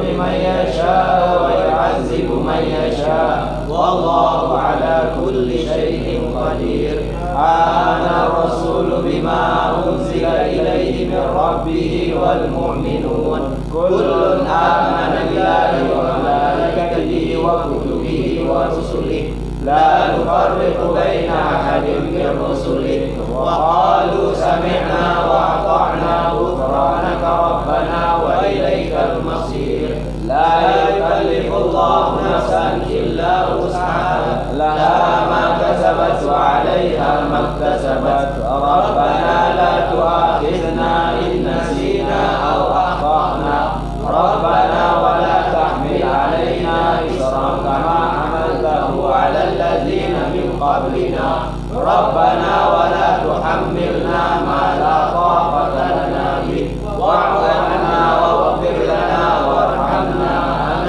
لمن يشاء ويعذب من يشاء والله على كل شيء قدير. آمن الرسول بما أنزل إليه من ربه والمؤمنون كل آمن بالله وملائكته وكتبه ورسله لا نفرق بين أحد من رسله وقالوا سمعنا وأطعنا غفرانك ربنا وإليك المصير. لا يكلف الله نفسا إلا وسعها لها ما كسبت وعليها ما اكتسبت ربنا لا تؤاخذنا إن نسينا أو أخطأنا ربنا ولا تحمل علينا إصرا كما حملته على الذين من قبلنا ربنا ولا تحملنا ما لا طاقة لنا به واعف عنا واغفر لنا وارحمنا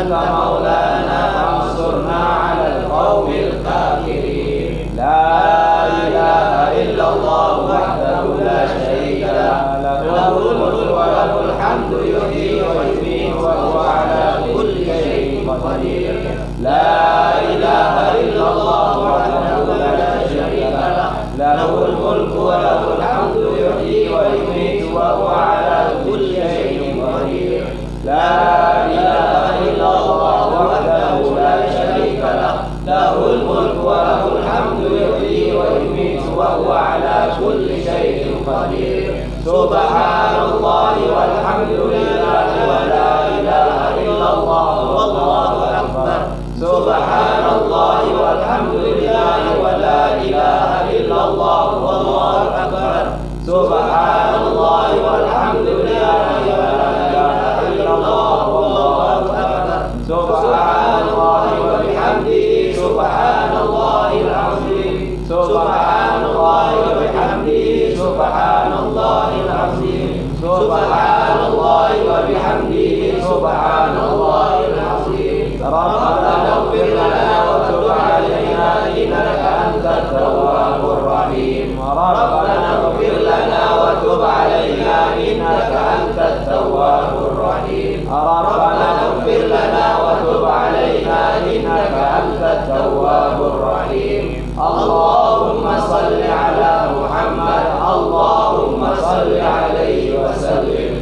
أنت مولانا فانصرنا على القوم الكافرين. لا إله إلا الله وحده لا شريك له له الملك وله الحمد يحيي ويميت وهو على كل شيء قدير. لا إله إلا الله وحده لا شريك له له الملك وله الحمد يحيي ويميت وهو على كل شيء قدير. لا إله إلا الله وحده لا شريك له له الملك وله الحمد يحيي ويميت وهو على كل شيء قدير. سبحان الله والحمد لله ولا إله إلا الله والله أكبر. سبحان الله والحمد لله ولا إله إلا الله والله أكبر. سبحان الله والحمد لله ولا إله إلا الله والله أكبر. سبحان الله وبحمده سبحان الله العظيم. سبحان الله وبحمده سبحان الله العظيم. سبحان الله وبحمده سبحان الله العظيم. ربنا اغفر لنا وتب علينا إنك أنت التواب الرحيم. ربنا اغفر لنا وتب علينا إنك أنت التواب الرحيم. ربنا اغفر لنا وتب علينا إنك أنت التواب الرحيم. اللهم صل على محمد اللهم صل عليه وسلم.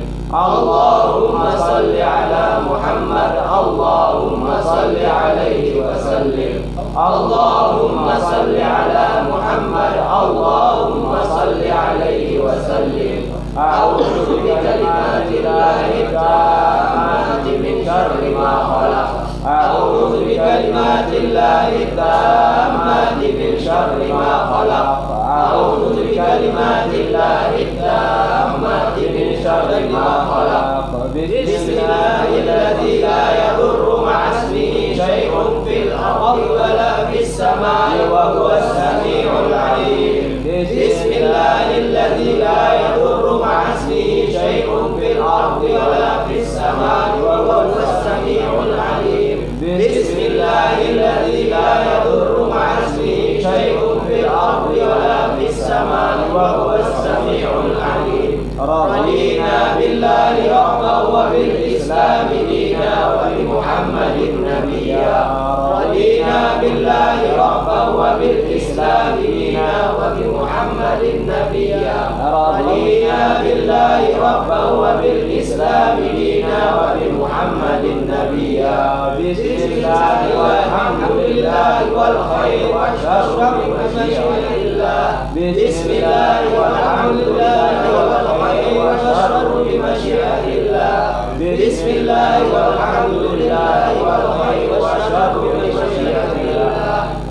اللهم صل على محمد اللهم صل عليه وسلم. اللهم صل على محمد اللهم صل عليه وسلم. أعوذ بكلمات الله التامات من شر ما خلق. أعوذ بكلمات الله التامات من شر ما خلق. أعوذ بكلمات الله التامات من شر ما خلق. بسم الله الذي لا يضر مع اسمه شيء في الأرض ولا في السماء وهو السميع العليم. بسم الله الذي لا يضر مع اسمه شيء في الأرض ولا في السماء وهو السميع العليم. بسم الله الذي لا يضر مع اسمه شيء في الأرض ولا في السماء وهو السميع العليم. رضينا بالله ربا وبالإسلام دينا وبمحمد نبيا. رضينا بالله ربا وبالإسلام دينا وبمحمد نبيا. رضينا بالله ربا وبالإسلام دينا وبمحمد نبيا. بسم الله والحمد لله والخير والشر بمشيئة الله. بسم الله والحمد لله والخير والشر بمشيئة الله. بسم الله والحمد لله والخير والشر بمشيئة الله.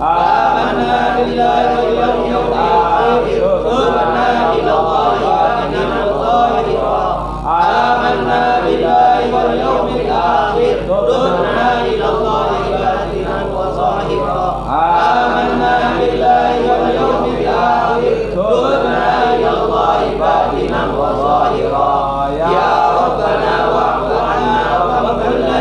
آمنا بالله واليوم الآخر تبنا إلى الله باطنا ظاهرا. آمنا بالله واليوم الآخر تبنا إلى الله باطنا وظاهرا. آمنا بالله واليوم الآخر تبنا إلى الله باطنا وظاهرا. يا ربنا واعف عنا واغفر لنا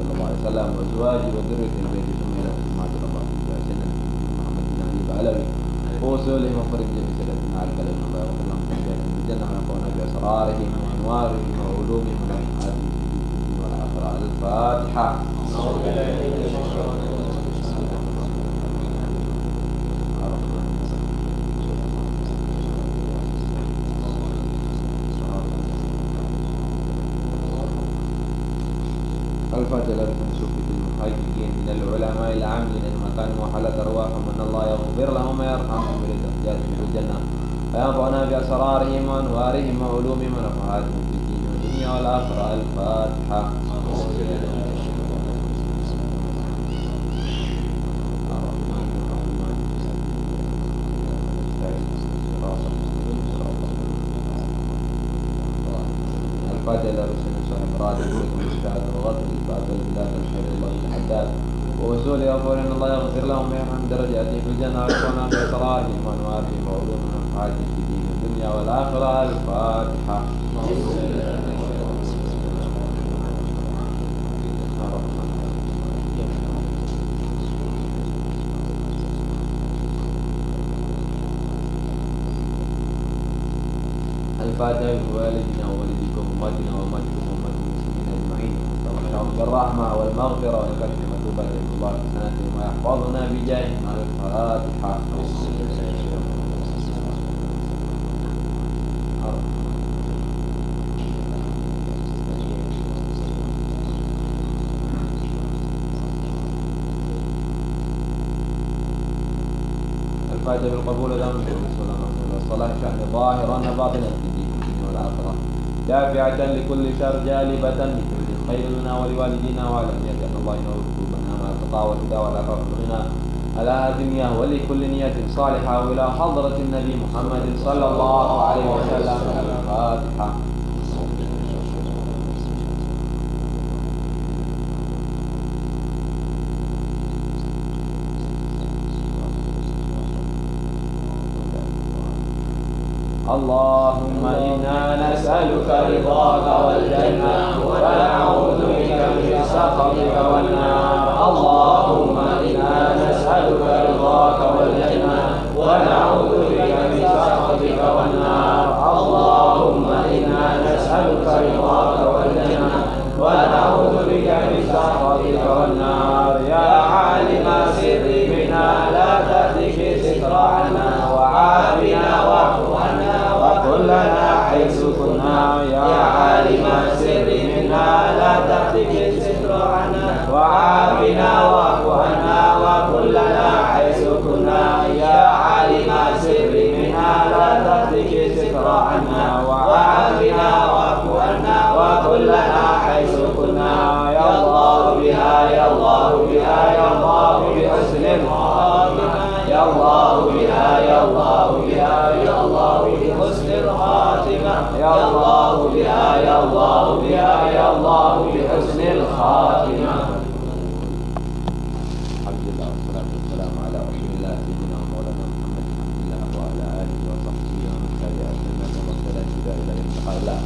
صلى الله عليه وسلم وأزواجه وذريته البيت ثم إلى أمهات الله سيدنا محمد بن علي العلوي ووصولهم وفرج جميع سادتنا على الكلام الله وغفر لهم تحياتهم في الجنة ونفعنا بأسرارهم وأنوارهم وعلومهم ونفعاتهم في الدين والآخرة. الفاتحة. الفاتحة للمنسوخين المحققين من العلماء العاملين المكان وحلت أرواحهم أن الله يغفر لهم ويرحمهم ولدرجاتهم في الجنة وينفعنا بأسرارهم وأنوارهم وعلومهم ونفعاتهم في الدين والدنيا والآخرة. الفاتحة. الفاتحة لرسل صاحب راتب والمشتاق الغطر الفاتحة لله الخير الله الحداد ووصول يغفر ان الله يغفر لهم ويرحم درجاتهم في الجنة ويكون بأسرارهم وأنوارهم وعلومهم ونفعاتهم في الدين والدنيا والآخرة. الفاتحة. الفاتحة بوالدنا ووالدكم وأمتنا وأمتكم وأمة المسلمين أجمعين ونستغفرهم بالرحمة والمغفرة ونكفر مكتوبة الله حسناتهم ويحفظنا بجاههم. الفاتحة. الفاتحة بالقبول دام والصلاة شأن ظاهرا باطنا في الدين والآخرة دافعة لكل شر جالبة لكل خير لنا ولوالدينا وعلى نية أن الله ينور قلوبنا مع التقى والهدى والعفاف والغنى على هذه النية ولكل نية صالحة وإلى حضرة النبي محمد صلى الله عليه وسلم. الفاتحة. اللهم إنا نسألك رضاك والجنة ونعوذ بك من سخطك والنار. اللهم إنا نسألك رضاك والجنة ونعوذ بك من سخطك والنار. اللهم إنا نسألك رضاك والجنة ونعوذ بك من سخطك والنار. يا عالم سر منا لا تهتك ستر عنا وعافنا واعف عنا وكن لنا حيث كنا. يا عالم السر منا لا تهتك الستر عنا وعافنا واعف عنا وكن لنا حيث كنا. يا عالم السر منا لا تهتك الستر عنا وعافنا واعف عنا وكن لنا حيث كنا. يا الله بها يا الله بها يا الله بحسن الخاتمة. يا الله بها يا الله بها يا الله بحسن الخاتمة. يا الله بها يا الله بها يا الله بحسن الخاتمة. الحمد لله والصلاة والسلام على رسول الله سيدنا ومولانا محمد بن عبد الله وعلى آله وصحبه ومن تبع سنته واهتدى بهداه إلى يوم اللقاء.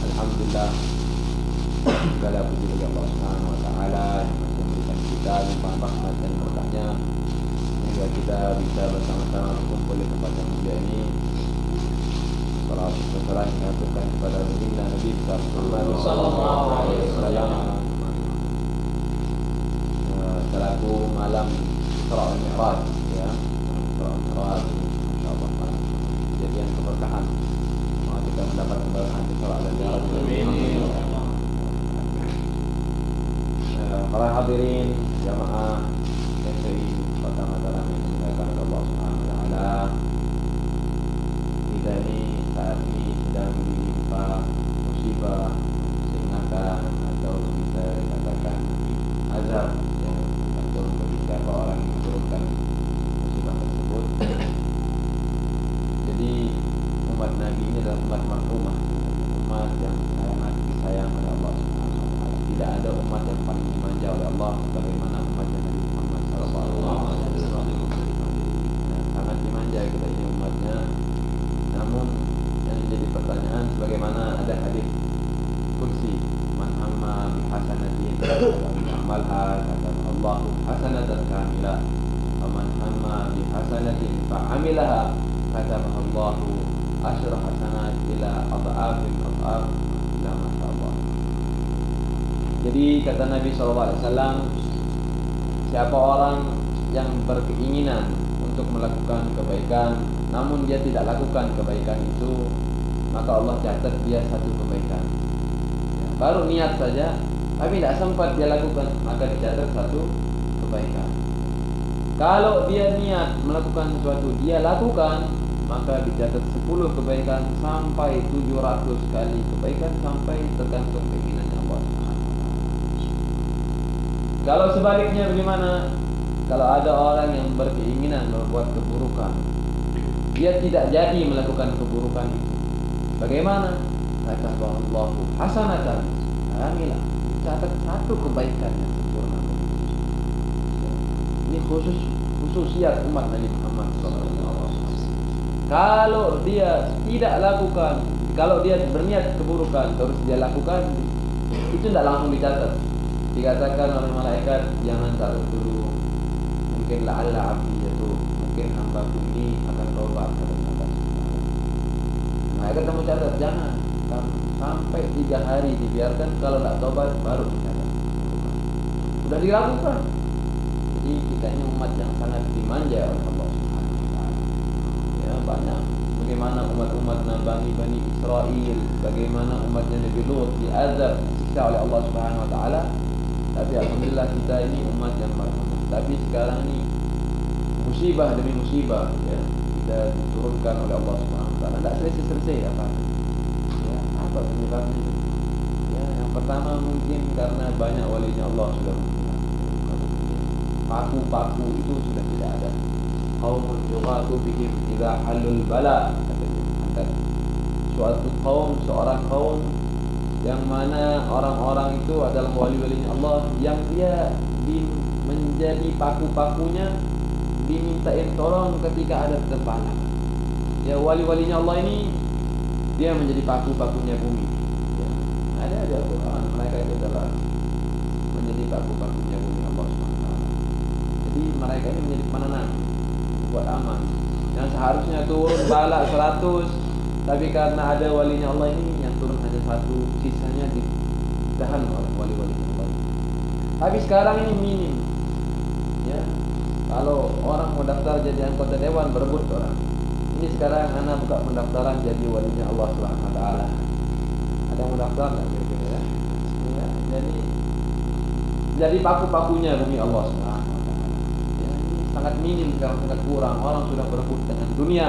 الحمد lillah, segala puji bagi Allah Subhanahu wa taala yang masih memberikan kita limpahan rahmat dan berkahnya sehingga kita bisa bersama-sama berkumpul di tempat yang mulia ini. Salam sejahtera yang diaturkan kepada baginda Nabi Muhammad sallallahu alaihi wasallam selaku malam Isra wal Mi'raj, ya. Isra wal Mi'raj, insyaallah malam kejadian keberkahan. Semoga kita mendapat keberkahan Isra dan Mi'raj. Amin. Para hadirin jamaah FPI Kota Mataram yang dimuliakan oleh Allah Subhanahu wa taala. Kita ini saat ini sedang ditimpa musibah, sengatan atau bisa dikatakan azab yang tergantung bagi siapa orang yang menurunkan musibah tersebut. Jadi umat Nabi ini adalah umat marhumah, umat yang sangat disayang oleh Allah Subhanahu wa taala. Tidak ada umat yang paling dimanja oleh Allah sebagaimana umatnya Nabi Muhammad sallallahu alaihi wasallam. Sangat dimanja kita ini umatnya. Namun yang menjadi pertanyaan, sebagaimana ada hadis kursi, man amma bi hasanatin ya'malha katabaha Allahu hasanatan kamilah. Wa man hamma bi hasanatin fa'amilaha katabaha Allahu asyra hasanat ila adha'afin adha'af ila masyaallah. Jadi kata Nabi SAW, siapa orang yang berkeinginan untuk melakukan kebaikan namun dia tidak lakukan kebaikan itu, maka Allah catat dia satu kebaikan. Ya, baru niat saja tapi tidak sempat dia lakukan, maka dicatat satu kebaikan. Kalau dia niat melakukan sesuatu, dia lakukan, maka dicatat 10 kebaikan sampai 700 kali kebaikan, sampai tergantung keinginannya Allah. Kalau sebaliknya bagaimana? Kalau ada orang yang berkeinginan membuat keburukan, dia tidak jadi melakukan keburukan itu, bagaimana? Kata Allah hasanatan kamilah, catat satu kebaikan yang sempurna. Ini khususiat umat Nabi Muhammad SAW. Kalau dia tidak lakukan, kalau dia berniat keburukan terus dia lakukan, itu tidak langsung dicatat. Dikatakan oleh malaikat, jangan taruh dulu, mungkin la'alla abdi itu, mungkin hamba ini akan tobat. Malaikat kamu catat, jangan sampai 3 hari dibiarkan, kalau tidak tobat baru dicatat. Sudah dilakukan. Jadi kita ini umat yang sangat dimanja oleh Allah Subhanahu wa taala. Ya, banyak bagaimana umat-umat Bani Israel, bagaimana umatnya Nabi Lut diazab, disiksa oleh Allah Subhanahu wa taala. Tapi alhamdulillah kita ini umat yang beruntung. Tapi sekarang ini musibah demi musibah, ya, kita diturunkan oleh Allah Subhanahu wa taala. Tidak selesai-selesai apa? Ya, apa penyebabnya? Ya, yang pertama mungkin karena banyak walinya Allah sudah meninggal. Paku-paku itu sudah tidak ada. Qaumun yughatu bihim idza halul bala, katanya. Suatu kaum, seorang kaum yang mana orang-orang itu adalah wali-walinya Allah, yang dia menjadi paku-pakunya, dimintain tolong ketika ada terpana. Ya, wali-walinya Allah ini dia menjadi paku-pakunya bumi. Ya, ada di Al-Quran, mereka itu adalah menjadi paku-pakunya bumi Allah SWT. Jadi mereka ini menjadi penenang buat aman. Yang seharusnya turun bala 100, tapi karena ada walinya Allah ini yang turun hanya 1, sisanya ditahan oleh wali-walinya Allah. Tapi sekarang ini minim. Ya, kalau orang mau daftar jadi anggota dewan berebut orang. Ini sekarang anak buka pendaftaran jadi walinya Allah Subhanahu wa taala. Ada yang mau daftar enggak kira-kira ya? Ya, jadi paku-pakunya bumi Allah Subhanahu wa taala. Ya, ini sangat minim sekarang, sangat kurang. Orang sudah berebut dengan dunia.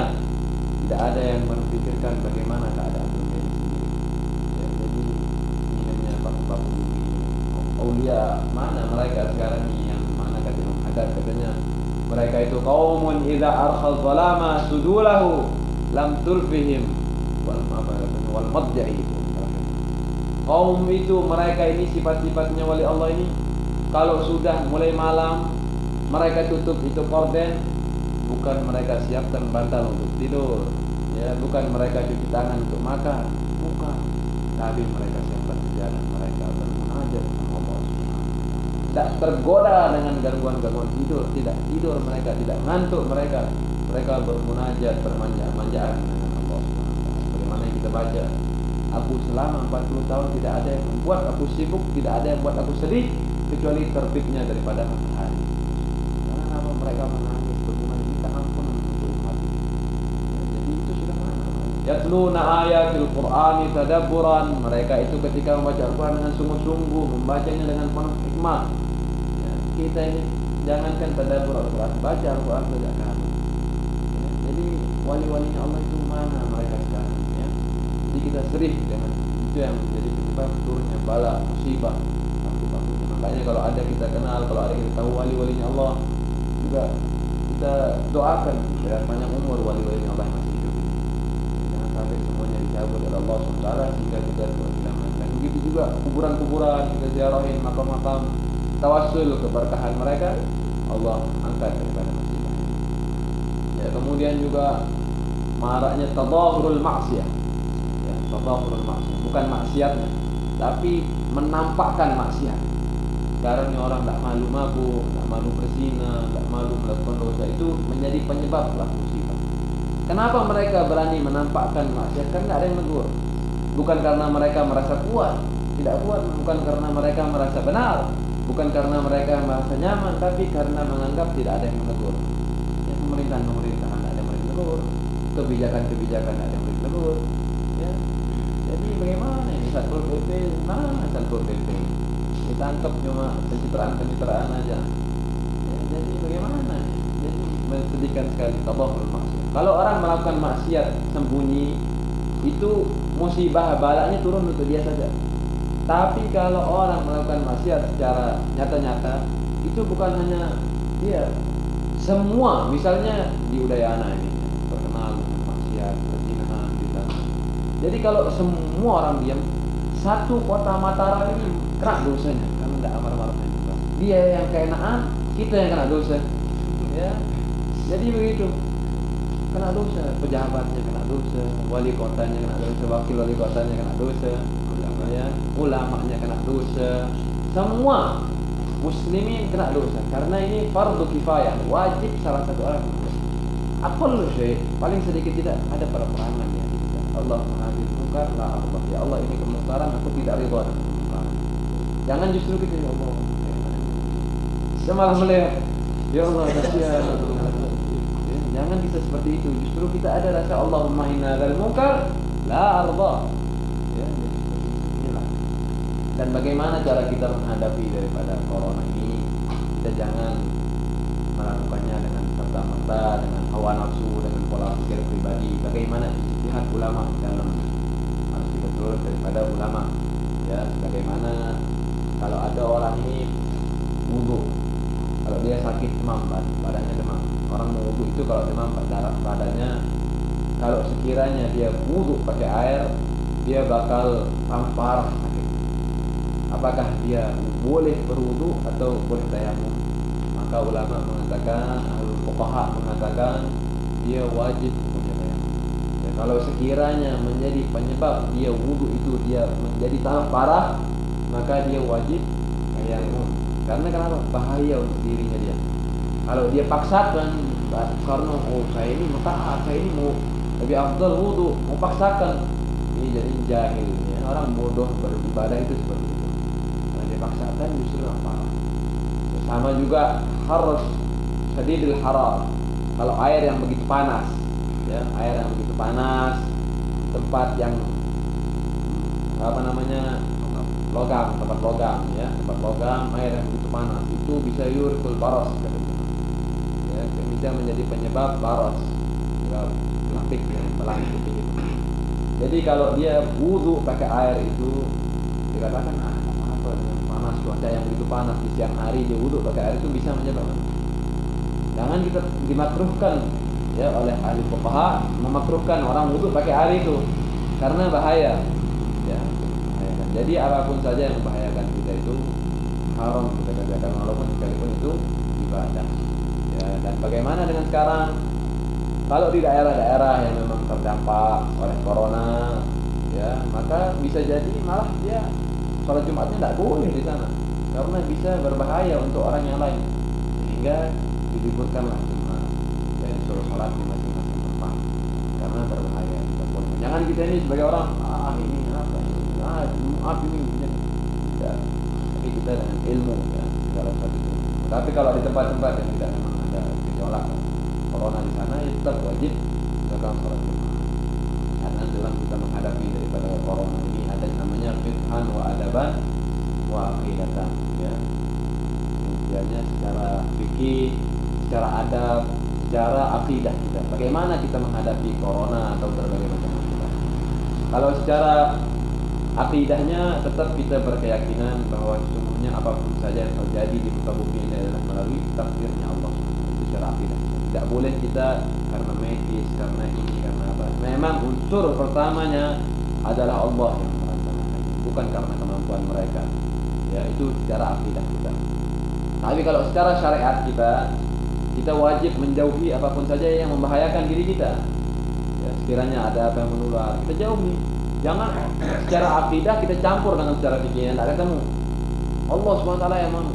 Tidak ada yang memikirkan bagaimana keadaan dunia ini sendiri. Ya, jadi minimnya paku-paku bumi. Aulia mana mereka sekarang ini, yang mana katanya mereka itu qaumun idza arkhal zalama sudulahu lam tulfihim wal madja'i. Kaum itu, mereka ini sifat-sifatnya wali Allah ini, kalau sudah mulai malam mereka tutup itu korden, bukan mereka siapkan bantal untuk tidur, ya, bukan mereka cuci tangan untuk makan, bukan, tapi mereka siapkan sejadah, mereka bermunajat sama Allah. Tidak tergoda dengan gangguan-gangguan tidur, tidak tidur mereka, tidak ngantuk mereka bermunajat, bermanja-manjaan dengan Allah. Bagaimana yang kita baca, aku selama 40 tahun tidak ada yang membuat aku sibuk, tidak ada yang membuat aku sedih kecuali terbitnya daripada matahari. Karena apa? Mereka menangis, bermunajat, minta ampunan untuk umat ini. Ya, jadi itu sudah mana? Yatluna ayatil Qur'ani tadabburan, mereka itu ketika membaca Al-Quran dengan sungguh-sungguh, membacanya dengan penuh hikmah. Ya, kita ini jangankan tadabbur Al-Quran, baca Al-Quran saja kan. Ya, jadi wali-walinya Allah itu mana mereka sekarang? Ya, jadi kita serih dengan itu yang menjadi penyebab turunnya bala, musibah. Makanya kalau ada kita kenal, kalau ada kita tahu wali-walinya Allah, juga kita doakan biar panjang umur wali-walinya Allah yang masih hidup ini. Jangan sampai semuanya dicabut oleh Allah SWT sehingga kita kehilangan. Dan begitu juga kuburan-kuburan, kita ziarahin makam-makam, tawassul keberkahan mereka, Allah angkat daripada musibah. Ya, kemudian juga maraknya tadahurul maksiyah. Ya, tadahurul maksiyah, bukan maksiatnya, tapi menampakkan maksiat. Sekarang ini orang tidak malu mabuk, tidak malu berzina, tidak malu melakukan dosa, itu menjadi penyebab musibah. Kenapa mereka berani menampakkan maksiat? Karena ada yang menegur. Bukan karena mereka merasa kuat, tidak kuat, bukan karena mereka merasa benar, bukan karena mereka merasa nyaman, tapi karena menganggap tidak ada yang menegur. Ya, pemerintahan ada yang menegur, kebijakan-kebijakan ada yang menegur. Ya. Jadi bagaimana ini Satpol PP? Mana Satpol PP? Ditangkap cuma pencitraan aja. Ya, jadi bagaimana? Jadi menyedihkan sekali tabahul maksiat. Kalau orang melakukan maksiat sembunyi, itu musibah balanya turun untuk dia saja. Tapi kalau orang melakukan maksiat secara nyata-nyata, itu bukan hanya dia, semua. Misalnya di Udayana ini terkenal dengan maksiat, perzinahan, gitu. Jadi kalau semua orang diam, satu kota Mataram ini kena dosanya karena tidak amar-ma'ruf nahi munkar. Dia yang keenaan, kita yang kena dosa. Ya. Jadi begitu. Kena dosa, pejabatnya kena dosa, wali kotanya kena dosa, wakil wali kotanya kena dosa, ya, ulamanya kena dosa. Semua muslimin kena dosa karena ini fardu kifayah, wajib salah satu orang. Aqallu syai', paling sedikit tidak ada perangan ya. Allah menghadiri mungkar, la Allah, ya Allah ini kemungkaran, aku tidak ridha dengan kemungkaran. Jangan justru kita ya Allah. Semalah melihat, ya Allah kasihan. Jangan kita seperti itu. Justru kita ada rasa Allahumma inna dzal munkar la arda. Ya, inilah. Dan bagaimana cara kita menghadapi daripada corona ini? Kita jangan melakukannya dengan serta-merta, dengan hawa nafsu, dengan pola pikir pribadi. Bagaimana ijtihad ulama dalam harus betul daripada ulama. Ya, bagaimana kalau ada orang ini wudu, kalau dia sakit demam, badannya demam. Orang mau wudu itu kalau demam darah badannya, kalau sekiranya dia wudu pakai air, dia bakal parah sakit. Apakah dia boleh berwudu atau boleh tayamum? Maka ulama mengatakan, ahlul fuqaha mengatakan dia wajib punya tayamum. Ya, kalau sekiranya menjadi penyebab dia wudu itu dia menjadi tambah parah, maka dia wajib tayamum. Karena kenapa? Bahaya untuk dirinya dia. Kalau dia paksakan karena saya ini mutaat, saya ini mau lebih afdal wudu, mau paksakan, ini jadi jahil ya. Orang bodoh beribadah itu seperti itu. Kalau dia paksakan justru apa? Sama juga harus syadidil harar. Kalau air yang begitu panas, ya, air yang begitu panas, tempat yang logam, tempat logam, ya, tempat logam, air yang begitu panas itu bisa yurkul baros, ya, bisa menjadi penyebab baros, ya, pelapik, ya, pelapik itu. Jadi kalau dia wudu pakai air itu dikatakan apa dengan panas, cuaca yang begitu panas di siang hari dia wudu pakai air itu bisa menyebabkan. Jangan kita dimakruhkan ya oleh ahli fuqaha memakruhkan orang wudu pakai air itu karena bahaya. Ya, membahayakan. Jadi apapun saja yang membahayakan kita itu haram kita kerjakan walaupun sekalipun itu ibadah. Ya, dan bagaimana dengan sekarang? Kalau di daerah-daerah yang memang terdampak oleh corona, ya, maka bisa jadi malah dia sholat Jumatnya tidak boleh di sana karena bisa berbahaya untuk orang yang lain, sehingga diliburkanlah Jumat dan disuruh sholat di masing-masing tempat karena berbahaya. Jangan kita ini sebagai orang ini apa ini Jumat ini tidak, tapi kita dengan ilmu ya segala sesuatu itu. Tapi kalau di tempat-tempat yang tidak memang ada gejolak corona di sana, ya tetap wajib melakukan sholat Jumat. Karena dalam kita menghadapi daripada corona ini ada yang namanya fiqhan wa adaban wa aqidatan, ya. Intinya secara fikih, secara adab, secara akidah kita. Bagaimana kita menghadapi corona atau berbagai macam akidah. Kalau secara akidahnya tetap kita berkeyakinan bahwa sesungguhnya apapun saja yang terjadi di muka bumi ini adalah melalui takdirnya Allah. Itu secara akidah. Tidak boleh kita karena medis, karena ini, karena apa. Memang unsur pertamanya adalah Allah yang merancangkan, bukan karena kemampuan mereka. Ya, itu secara akidah kita. Tapi kalau secara syariat kita wajib menjauhi apapun saja yang membahayakan diri kita. Ya, sekiranya ada apa yang menular, kita jauhi. Jangan secara akidah kita campur dengan secara fikih, tidak ketemu. Allah SWT yang mau.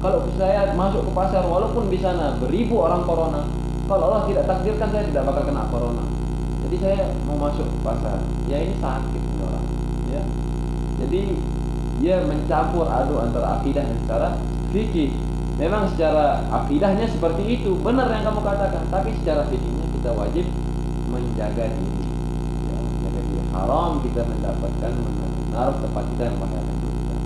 Kalau saya masuk ke pasar walaupun di sana beribu orang corona, kalau Allah tidak takdirkan saya tidak bakal kena corona. Jadi saya mau masuk ke pasar, ya ini sakit ini orang, ya. Jadi dia mencampur aduk antara akidah dan secara fikih. Memang secara akidahnya seperti itu, benar yang kamu katakan, tapi secara fikihnya kita wajib menjaga diri. Ya, menjaga diri. Haram kita mendapatkan menaruh tempat kita yang membahayakan diri kita.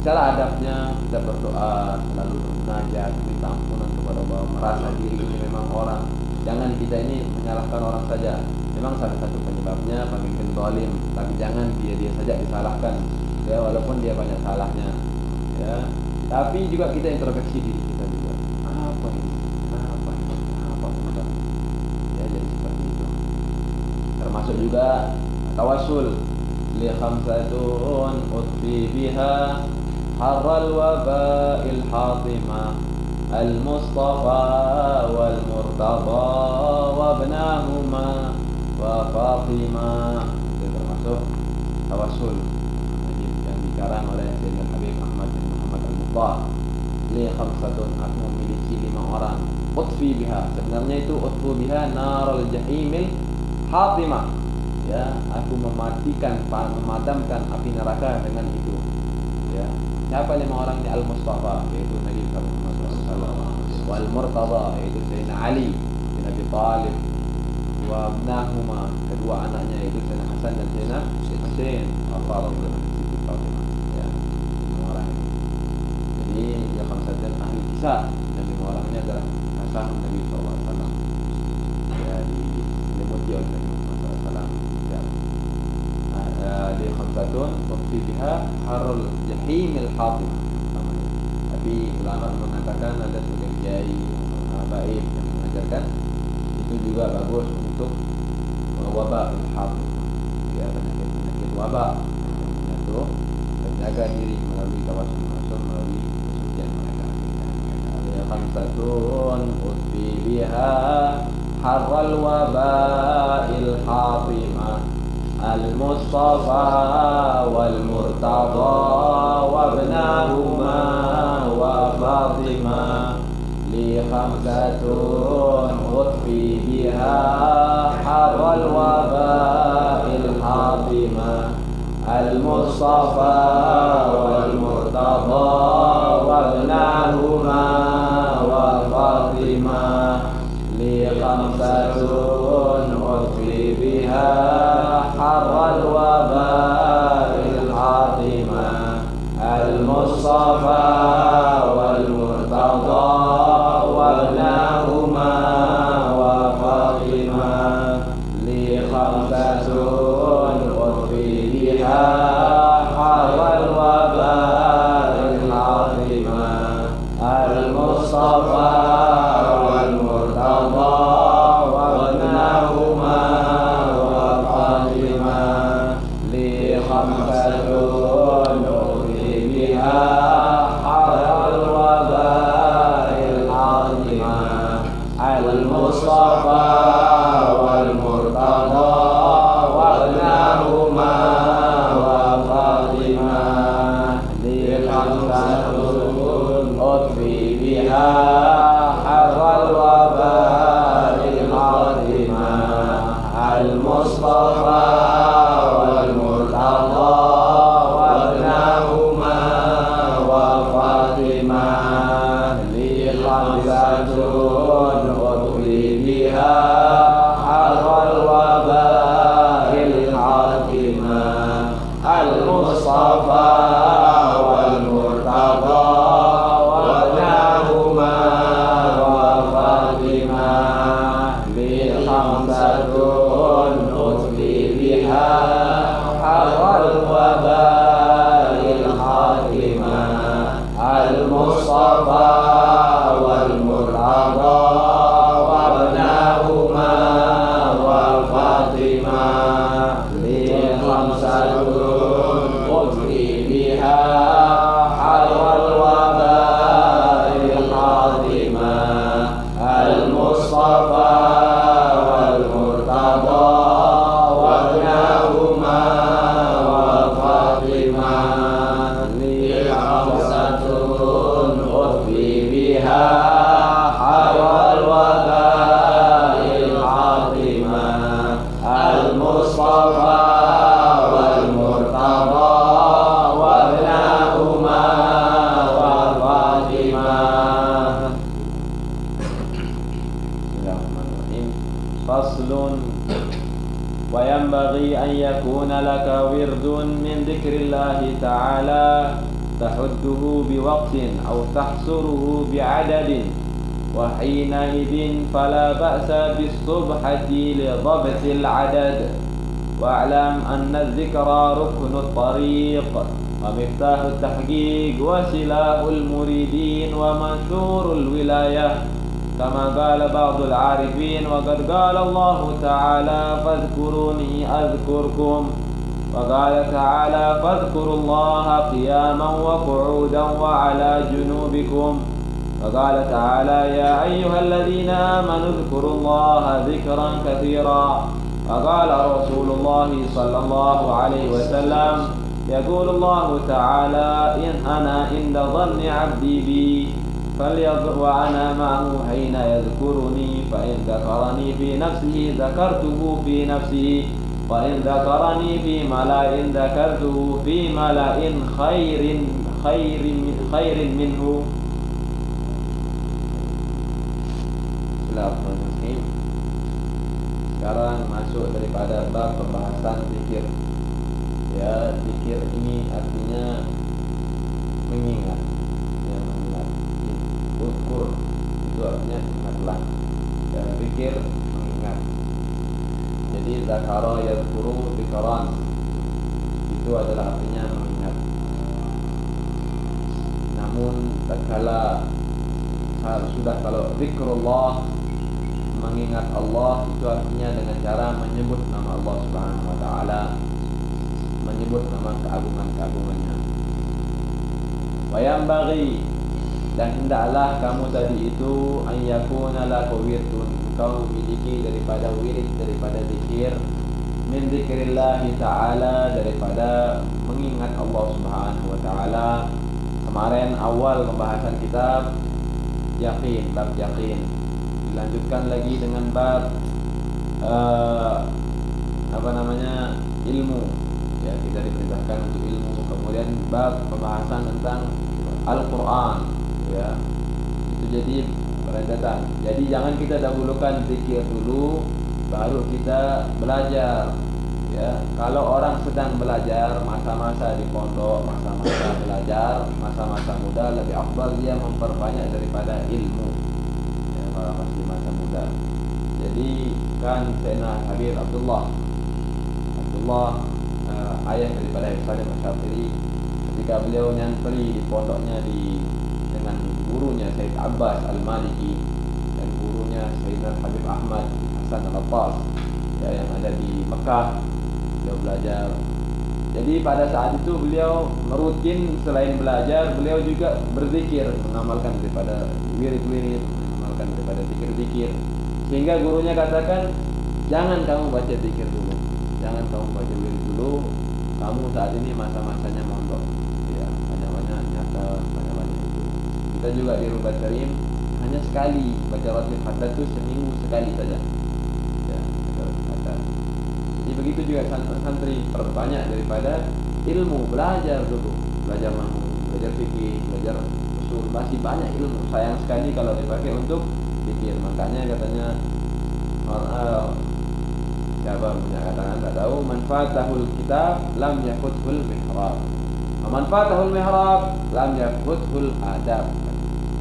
Secara adabnya kita berdoa, selalu bermunajat, minta ampunan kepada Allah, merasa diri ini memang orang. Jangan kita ini menyalahkan orang saja. Memang salah satu penyebabnya pemimpin zalim, tapi jangan dia saja disalahkan. Ya, walaupun dia banyak salahnya. Ya, tapi juga kita introspeksi diri kita juga. Apa ini? Kenapa ini? Kenapa bukan? Ya, jadi seperti itu. Termasuk juga tawassul li khamsatun utfi biha harral waba'il hatimah al-mustafa wal murtada wa ibnahuma wa fatimah. Itu termasuk tawassul yang dikarang oleh Sayyidina Habib Ahmad bin Muhammad Al-Mukhtar. Li khamsatun, aku memiliki 5 orang. Utfi biha, sebenarnya itu utfu biha narul jahimil hatimah. Ya, aku memadamkan api neraka dengan itu. Ya, siapa 5 orang ini? Al-Mustafa, yaitu Nabi Muhammad SAW, wal Murtada, yaitu Sayyidina Ali bin Abi Thalib, wa ibnahuma, kedua anaknya yaitu Sayyidina Hasan dan Sayyidina Husain, Fatimah. Ya, 5 orang ini. Jadi ya khamsatun ahli kisah, dan 5 orang ini adalah Hasan Nabi SAW. Ya, diselimuti oleh Nabi Muhammad SAW. Di khamsatun utfi biha harul jahimil hatimah namanya. Tapi ulama mengatakan ada sebagian kiai baik yang mengajarkan itu juga bagus untuk wabah hatimah. Ya, penyakit wabah yang itu menjaga diri melalui tawassul melalui kesucian mereka. Ya, khamsatun utfi biha harul wabahil hatimah al-Mustafa wal Murtada wa ibnahuma wa Fatimah. Li khamsatun utfi biha harral waba'il hatimah al-Mustafa wal Murtada wa ibnahuma wa Fatimah. Li khamsatun utfi biha harral waba'il hatimah al-Mustafa wal Murtada wa ibnahuma wa Fatimah. Li khamsatun utfi biha harral waba'il hatimah al-Mustafa wal Murtada wa ibnahuma wa Fatimah. Li khamsatun utfi biha harral waba'il hatimah al-Mustafa wal Murtada wa ibnahuma wa Fatimah. Li khamsatun utfi biha harral waba'il hatimah al-Mustafa wal Murtada wa ibnahuma wa Fatimah. Li khamsatun utfi biha harral waba'il hatimah al-Mustafa wal Murtada wa ibnahuma wa Fatimah. Li khamsatun utfi biha harral waba'il hatimah al-Mustafa wal Murtada والوفاء العظيمة المصطفى والمرتضى وابنهما وفاطمة. Bismillahirrahmanirrahim. Faslun. وينبغي أن يكون لك ورد من ذكر الله تعالى تحده بوقت أو تحصره بعدد، وحينئذ فلا بأس بالصبحة لضبط العدد. واعلم أن الذكر ركن الطريق ومفتاح التحقيق وسلاح المريدين ومنشور الولاية، كما قال بعض العارفين: وقد قال الله تعالى: فاذكروني أذكركم. وقال تعالى: فاذكروا الله قياما وقعودا وعلى جنوبكم. وقال تعالى: يا أيها الذين آمنوا اذكروا الله ذكرا كثيرا. وقال رسول الله صلى الله عليه وسلم: يقول الله تعالى: إن أنا عند ظن عبدي بي فليظهر وأنا معه حين يذكرني، فإن ذكرني في نفسه ذكرته في نفسه، وإن ذكرني في ملأ ذكرته في ملأ خير منه. Bismillahirrahmanirrahim. Sekarang masuk daripada bab pembahasan zikir. Ya, zikir ini artinya mengingat. Uzkur itu artinya ingatlah, dan zikir mengingat. Jadi zakara yadhkuru dzikran itu adalah artinya mengingat. Namun tatkala sudah kalau zikrullah mengingat Allah itu artinya dengan cara menyebut nama Allah Subhanahu wa taala, menyebut nama keagungan-keagungannya. Wa yanbaghi, dan hendaklah kamu tadi itu ayyakuna laka wirdun, kau miliki daripada wirid, daripada zikir, min zikrillahi ta'ala, daripada mengingat Allah Subhanahu wa ta'ala. Kemarin awal pembahasan kitab yakin, bab yakin. Dilanjutkan lagi dengan bab ilmu. Ya, kita diperintahkan untuk ilmu. Kemudian bab pembahasan tentang Al-Quran. Ya, itu jadi berentetan. Jadi jangan kita dahulukan zikir dulu, baru kita belajar. Ya, kalau orang sedang belajar, masa-masa di pondok, masa-masa belajar, masa-masa muda, lebih afdal dia memperbanyak daripada ilmu. Ya, kalau masih masa muda. Jadi kan Sayyidina Habib Abdullah ayah daripada Sayyidina Masyafiri, ketika beliau nyantri di pondoknya dengan gurunya Sayyid Abbas Al-Maliki dan gurunya Sayyidina Habib Ahmad Hasan Al-Attas, ya, yang ada di Mekah, beliau belajar. Jadi pada saat itu beliau merutin, selain belajar beliau juga berzikir, mengamalkan daripada wirid-wirid, mengamalkan daripada zikir-zikir, sehingga gurunya katakan, jangan kamu baca zikir dulu, jangan kamu baca wirid dulu, kamu saat ini masa-masanya mondok. Ya, banyak-banyak nyata, banyak-banyak itu. Kita juga di Rubat Karim hanya sekali baca ratib khatam itu seminggu sekali saja. Ya, baca ratib khatam. Jadi begitu juga santri, perbanyak daripada ilmu, belajar dulu, belajar nahu, belajar fikih, belajar usul, masih banyak ilmu. Sayang sekali kalau dipakai untuk zikir. Makanya katanya siapa punya katakan tak tahu, manfaatahul kitab lam yafuthul mihrab, manfaatahul mihrab lam yafuthul adab.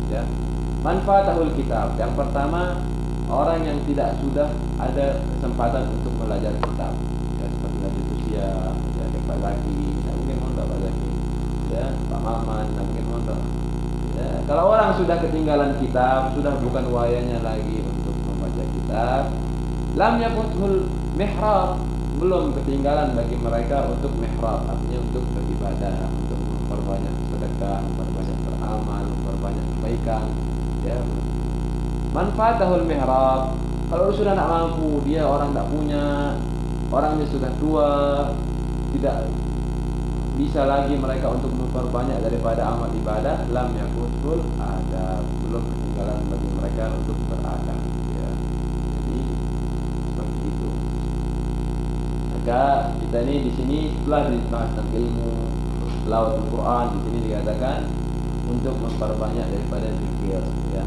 Ya, manfaatahul kitab, yang pertama orang yang tidak sudah ada kesempatan untuk belajar kitab, ya, seperti Najib Usia, ya, Pak Zaki, tak mungkin mondok Pak Zaki, ya, Pak Maman, tak mungkin mondok. Ya, kalau orang sudah ketinggalan kitab, sudah bukan wayanya lagi untuk membaca kitab, lam yafuthul mihrab, belum ketinggalan bagi mereka untuk mihrab, artinya untuk beribadah, untuk memperbanyak sedekah, memperbanyak beramal, memperbanyak kebaikan. Ya, manfaatahul mihrab, kalau sudah tak mampu, dia orang tak punya, orangnya sudah tua, tidak bisa lagi mereka untuk memperbanyak daripada amal ibadah, lam yakutul ada, belum ketinggalan bagi mereka untuk beradab, ya. Jadi seperti itu. Maka kita ini di sini setelah dibahas tentang ilmu tilawah Al-Quran, di sini dikatakan untuk memperbanyak daripada zikir, ya.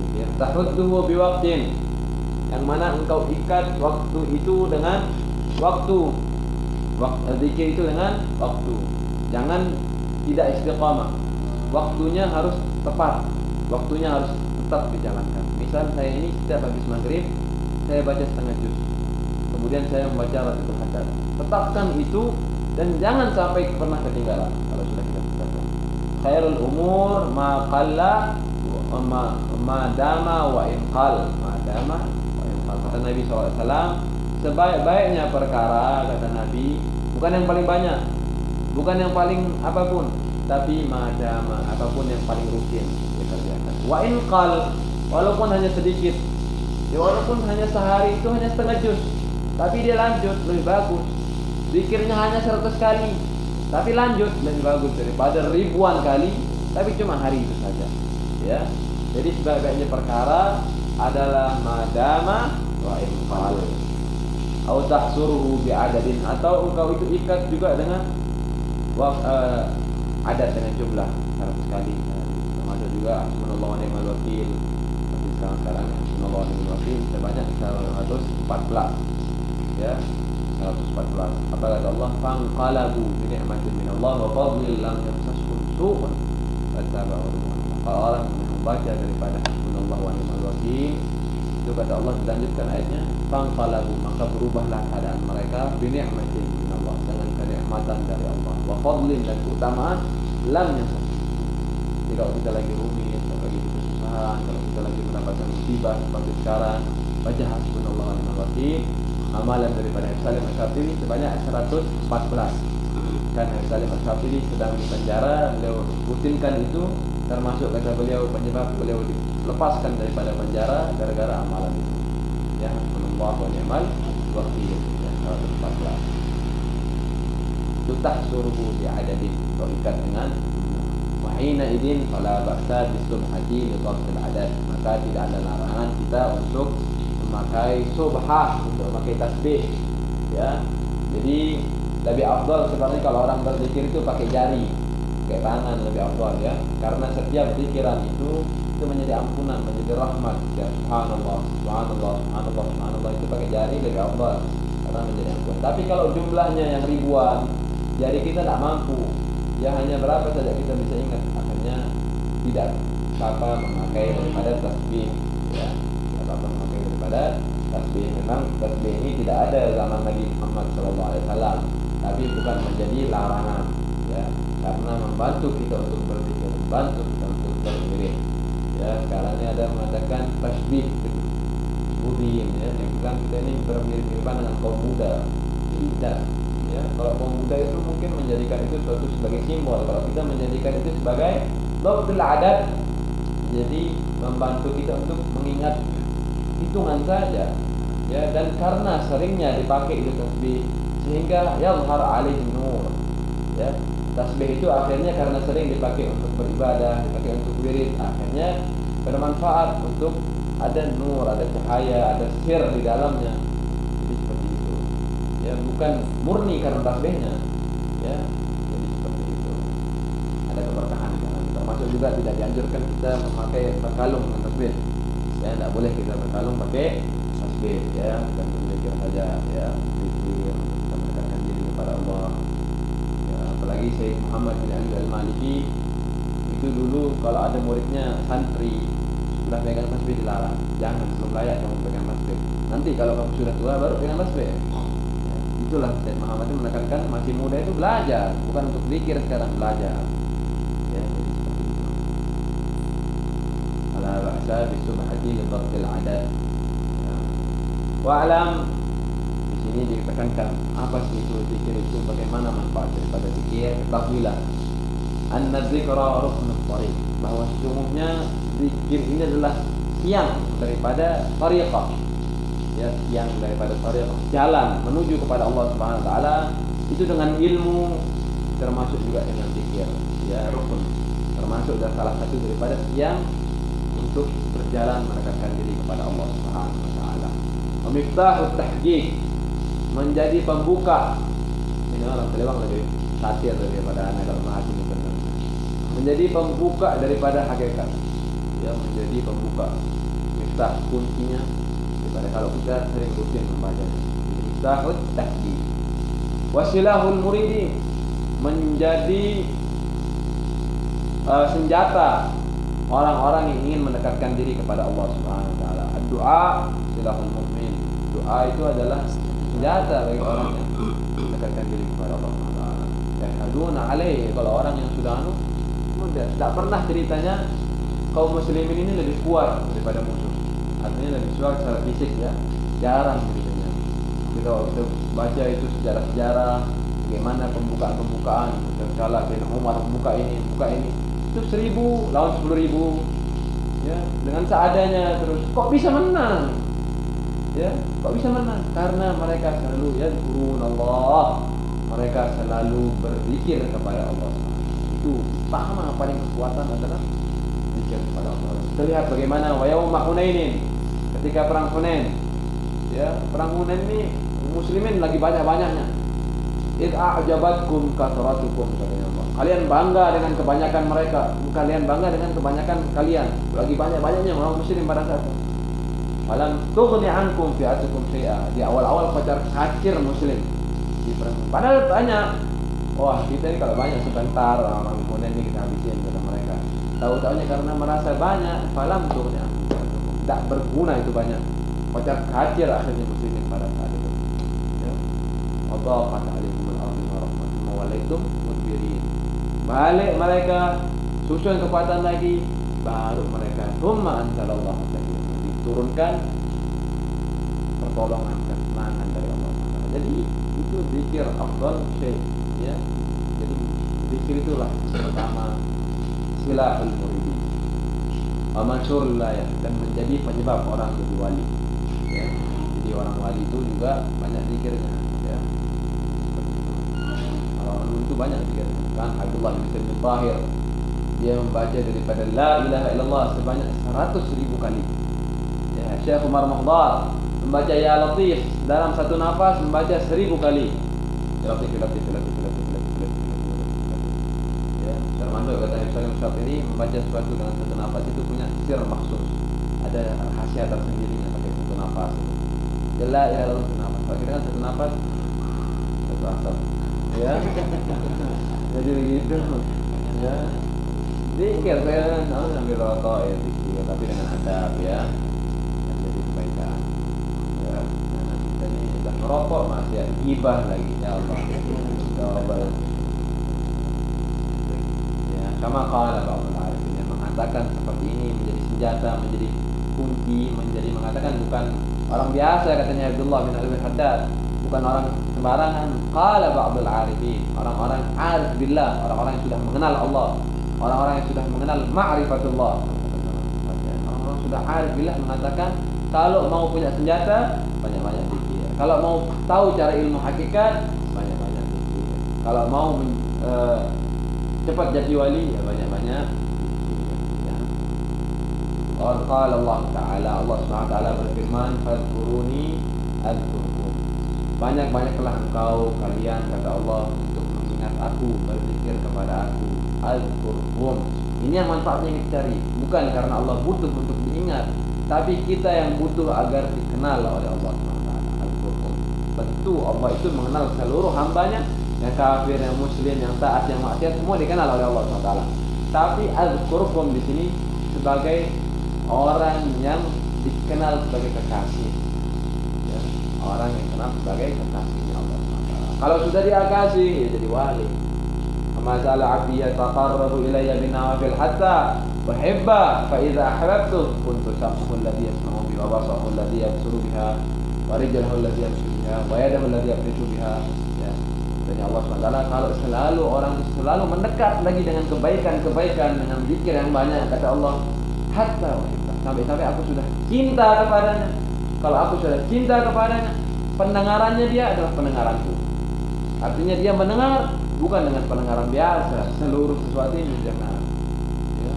Zikir tahudduhu biwaqtin, yang mana engkau ikat waktu itu dengan waktu. Zikir itu dengan waktu. Jangan tidak istiqamah. Waktunya harus tepat. Waktunya harus tetap dijalankan. Misal saya ini setiap habis maghrib saya baca setengah juz. Kemudian saya membaca Raqibul Haddad. Tetapkan itu dan jangan sampai pernah ketinggalan. Kalau sudah kita tetapkan. Khairul umur ma qalla ma dama wa in qal. Ma dama wa in qal. Kata Nabi SAW, sebaik-baiknya perkara, kata Nabi, bukan yang paling banyak, bukan yang paling apapun, tapi madama, apapun yang paling rutin dikerjakan. Wa in qal, walaupun hanya sedikit, ya walaupun hanya sehari itu hanya setengah juz, tapi dia lanjut, lebih bagus. Zikirnya hanya 100 kali, tapi lanjut, lebih bagus daripada ribuan kali, tapi cuma hari itu saja, ya. Jadi sebaik-baiknya perkara adalah madama wa in qal. Atau tahsuruhu bi'adadin, atau engkau itu ikat juga dengan adat, dengan jumlah 100 kali. Termasuk juga hasbunallahu wa ni'mal wakil. Seperti sekarang hasbunallahu wa ni'mal wakil sebanyak 114. Ya, 114. Apa kata Allah? Fanqalabu bi ni'matin minallah wa fadlin lam yamsashum su'un fattabahu. Kalau orang membaca daripada hasbunallahu wa ni'mal wakil, itu kata Allah, dilanjutkan ayatnya, fanqalabu, maka berubahlah keadaan mereka bi ni'matin minallah, dengan kenikmatan dari Allah, wa fadlin, dan keutamaan, lam yamsashum. Jadi kalau kita lagi rumit, kalau lagi kesusahan, kalau kita lagi mendapatkan musibah seperti sekarang, baca hasbunallahu wa ni'mal wakil. Amalan daripada Salim Al-Syafiri sebanyak 114. Kan Salim Al-Syafiri sedang di penjara, beliau rutinkan itu, termasuk kata beliau penyebab beliau dilepaskan daripada penjara gara-gara amalan itu. Ya, hasbunallahu wa ni'mal wakil, ya, 114. Tutahsuruhu bi'adadin, kau ikat dengan wahina idin fala ba'sa bisubhati li dhafil adad, maka tidak ada larangan kita untuk memakai subhah, untuk memakai tasbih, ya. Jadi lebih afdal sebenarnya kalau orang berzikir itu pakai jari, pakai tangan, lebih afdal, ya. Karena setiap zikiran itu menjadi ampunan, menjadi rahmat, ya. Subhanallah, subhanallah, subhanallah, subhanallah, itu pakai jari lebih afdal karena menjadi ampunan. Tapi kalau jumlahnya yang ribuan, jari kita tidak mampu, ya hanya berapa saja kita bisa ingat, akhirnya tidak apa memakai daripada tasbih, ya. Tidak apa memakai daripada tasbih. Memang tasbih ini tidak ada zaman Nabi Muhammad SAW, tapi bukan menjadi larangan, ya, karena membantu kita untuk berzikir, membantu kita untuk berwirid. Ya, sekarang ini ada mengatakan tasbih budin, ya, yang bilang kita ini bermirip-miripan dengan kaum muda. Tidak, ya. Kalau kaum muda itu mungkin menjadikan itu suatu sebagai simbol, kalau kita menjadikan itu sebagai dhabtul adat, jadi membantu kita untuk mengingat hitungan saja, ya. Dan karena seringnya dipakai itu tasbih, sehingga yadhhar alaihi nur, ya. Tasbih itu akhirnya karena sering dipakai untuk beribadah, dipakai untuk wirid, akhirnya bermanfaat untuk ada nur, ada cahaya, ada sir di dalamnya. Jadi seperti itu, ya, bukan murni karena tasbihnya, ya. Jadi seperti itu, ada keberkahan di dalam. Termasuk juga tidak dianjurkan kita memakai berkalung dengan tasbih, ya. Tidak boleh kita berkalung pakai tasbih, ya. Kita berzikir saja, ya, zikir untuk kita mendekatkan diri kepada Allah. Apalagi Syekh Muhammad bin Ali Al-Maliki itu dulu kalau ada muridnya santri sudah pegang tasbih dilarang, jangan, belum layak kamu pegang tasbih. Nanti kalau kamu sudah tua baru pegang tasbih. Ya, itulah Syekh Muhammad itu menekankan masih muda itu belajar, bukan untuk zikir sekarang, belajar. Ya, jadi seperti itu. Ala ba'sa bisubhati li dhabtil adad. Wa alam, ini ditekankan apa sih itu zikir itu, bagaimana manfaat daripada zikir. Ketahuilah anna dzikra ruknut thariq, bahwa sesungguhnya zikir ini adalah tiang daripada thariqah, ya, tiang daripada thariqah, jalan menuju kepada Allah Subhanahu wa taala. Itu dengan ilmu, termasuk juga dengan zikir, ya rukun, termasuk dan salah satu daripada yang untuk berjalan mendekatkan diri kepada Allah Subhanahu wa taala. Miftahut tahqiq, menjadi pembuka. Ini orang Telewang lebih satir daripada anak kalau mahasiswa itu. Menjadi pembuka daripada hakikat. Ya, menjadi pembuka. Miftah kuncinya daripada kalau kita sering rutin membacanya. Miftahut tahqiq. Wasilahul muridin, menjadi senjata orang-orang yang ingin mendekatkan diri kepada Allah Subhanahu wa taala. Doa silahul mu'min. Doa itu adalah senjata bagi orang yang mendekatkan diri kepada Allah Subhanahu wa taala. Yahduna alaihi, kalau orang yang sudah tidak pernah ceritanya kaum muslimin ini lebih kuat daripada musuh. Artinya lebih kuat secara fisik ya. Jarang ceritanya. Kita baca itu sejarah-sejarah bagaimana pembukaan kala Sayyidina Umar membuka ini, itu 1000 lawan 10.000 ya, dengan seadanya terus. Kok bisa menang? Ya, kok bisa menang? Karena mereka selalu yadzkurun Allah. Mereka selalu berzikir kepada Allah. Itu sama paling kekuatan adalah zikir kepada Allah. Kita lihat bagaimana wa yauma Hunainin, ketika perang Hunain. Ya, perang Hunain ini muslimin lagi banyak-banyaknya. Id a'jabatkum kathratukum, katanya Allah. Kalian bangga dengan kebanyakan mereka, kalian bangga dengan kebanyakan kalian. Lagi banyak-banyaknya orang muslim pada saat itu. Walam tughni ankum fi'atukum syai'a. Di awal-awal kocar kacir muslim di perang. Padahal banyak. Wah, kita ini kalau banyak sebentar orang Hunain ini kita habisin kata mereka. Tahu-taunya karena merasa banyak, falam tughni ankum. Tidak berguna itu banyak. Kocar kacir akhirnya muslimin pada saat itu. Ya. Wadaqat alaikumul ardu wa rahmatun wa walaitum mudbirin. Balik mereka, susun kekuatan lagi, baru mereka thumma anzalallahu alaihi, diturunkan pertolongan, kesenangan dari Allah. Jadi itu zikir afdal syai', ya. Jadi zikir itulah pertama silahul muridin. Wa masyhurul layah, dan menjadi penyebab orang jadi wali. Ya. Jadi orang wali itu juga banyak zikirnya, ya. Orang dulu itu banyak zikirnya. Kan Abdullah bin Tahir, dia membaca daripada la ilaha illallah sebanyak 100.000 kali. Ya, Syekh Umar Muhdar membaca ya Latif dalam satu nafas membaca 1000 kali. Ya Latif. Ya, termasuk kata Syekh Syafiri membaca sesuatu dengan satu nafas itu punya sir maksus. Ada rahasia tersendirinya pakai satu nafas. La ilaha illallah satu nafas. Pakai dengan satu nafas satu asap. Ya. Jadi begitu. Ya. Zikir saya sambil rokok ya zikir, tapi dengan adab ya. Jadi kebaikan. Ya. Nah, kita ini sudah merokok masih gibah lagi ya Allah. Ya Allah. Ya, kama qala ba'dul arifin yang mengatakan seperti ini menjadi senjata, menjadi kunci, menjadi mengatakan bukan orang biasa katanya Abdullah bin Al-Haddad, bukan orang sembarangan. Qala ba'dul arifin, orang-orang arif billah, orang-orang yang sudah mengenal Allah, orang-orang yang sudah mengenal ma'rifatullah. Orang-orang sudah arif billah mengatakan kalau mau punya senjata banyak-banyak zikir. Kalau mau tahu cara ilmu hakikat banyak-banyak zikir. Kalau mau cepat jadi wali ya banyak-banyak zikir. Ya. Qala Allah Ta'ala, Allah Subhanahu wa taala berfirman, "Fadhkuruni adzkurkum." Banyak-banyaklah engkau kalian kata Allah untuk mengingat aku, berzikir kepada aku. Adzkurkum. Ini yang manfaatnya kita cari, bukan karena Allah butuh untuk diingat, tapi kita yang butuh agar dikenal oleh Allah SWT. Adzkurkum. Tentu Allah itu mengenal seluruh hambanya, yang kafir, yang muslim, yang taat, yang maksiat, semua dikenal oleh Allah SWT. Tapi adzkurkum di sini sebagai orang yang dikenal sebagai kekasih, ya, orang yang dikenal sebagai kekasihnya Allah SWT. Kalau sudah dikasih, ya jadi wali. Masalah abdi yataqarrabu ilayya binawafil hatta uhibba fa idza ahbabtu kuntu sam'uhu alladhi yasma'u bihi wa basarahu alladhi yabsuru biha wa rijluhu alladhi yamshi biha wa yadahu alladhi yabtishu biha. Ya. Dan Allah SWT kalau selalu orang selalu mendekat lagi dengan kebaikan-kebaikan, dengan zikir yang banyak kata Allah, hatta uhibba, sampai aku sudah cinta kepadanya. Kalau aku sudah cinta kepadanya, pendengarannya dia adalah pendengaranku. Artinya dia mendengar bukan dengan pendengaran biasa, seluruh sesuatu ini dengar. Ya.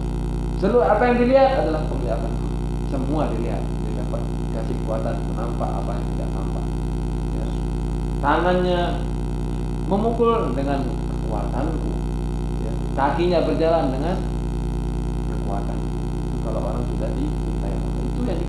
Seluruh apa yang dilihat adalah penglihatan. Semua dilihat, dia dapat kasih kekuatan menampak apa yang tidak nampak. Ya. Tangannya memukul dengan kekuatanku. Ya. Kakinya berjalan dengan kekuatan. Kalau orang sudah dicintai, itu yang